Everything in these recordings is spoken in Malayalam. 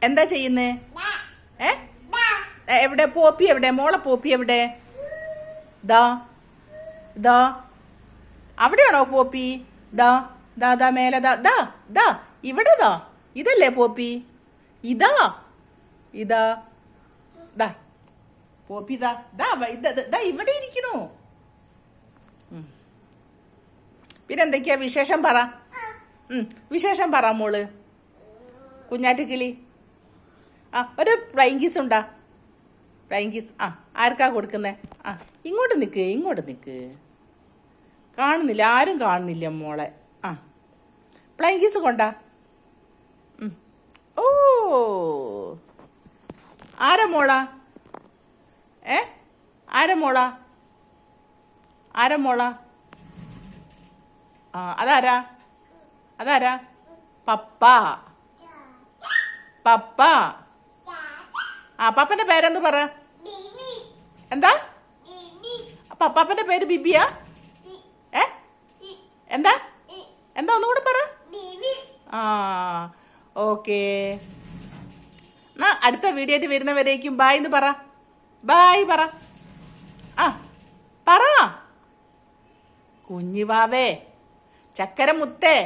എന്താ ചെയ്യുന്നേ? ഏ എവിടെ പോപ്പി? എവിടെ മോളെ പോപ്പി? എവിടെ? ദാ ദാ അവിടെയാണോ പോപ്പി? ദാ ദാ ദാ മേലെ ദാ ദാ ദാ ഇവിടെ ദാ. ഇതല്ലേ പോപ്പി? ഇതാ ഇതാ ദാ പോപ്പി ദാ ദാ ദാ ഇവിടെ ഇരിക്കണു. പിന്നെന്തൊക്കെയാ വിശേഷം പറ. വിശേഷം പറ മോള്. കുഞ്ഞാറ്റുകിളി ഒരു ഫ്ലൈങ് കിസ് ഉണ്ടാ? ഫ്ലൈങ് കിസ് ആർക്കാ കൊടുക്കുന്നേ? ഇങ്ങോട്ട് നിക്ക്. കാണുന്നില്ല, ആരും കാണുന്നില്ല മോളെ. ഫ്ലൈങ് കിസ് കൊണ്ടാ. ഓ ആരാ മോളാ? ആരാ മോളാ? അതാരാ? പപ്പ. പപ്പന്റെ പേരെന്ത് പറ? എന്താ? പപ്പാപ്പന്റെ പേര് ബിബിയാ? എന്താ ഒന്നുകൂടെ പറ. ഓക്കേ. അടുത്ത വീഡിയോ ആയിട്ട് വരുന്നവരേക്കും ബായ് എന്ന് പറ. ബായ് പറ. പറ കുഞ്ഞുവാവേ, ചക്കര മുത്തേ.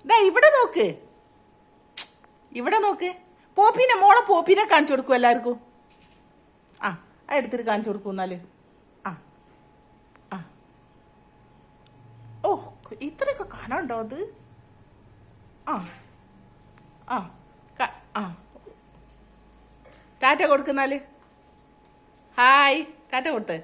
ഇതാ ഇവിടെ നോക്ക്. മോളെ പോപ്പിനെ കാണിച്ചു കൊടുക്കും എല്ലാവർക്കും. എടുത്തിട്ട് കാണിച്ചു കൊടുക്കും എന്നാല്. ഓ ഇത്രയൊക്കെ കാണാണ്ടോ അത്? ടാറ്റ കൊടുക്കുന്നാല്. ഹായ് ടാറ്റ കൊടുത്തേ.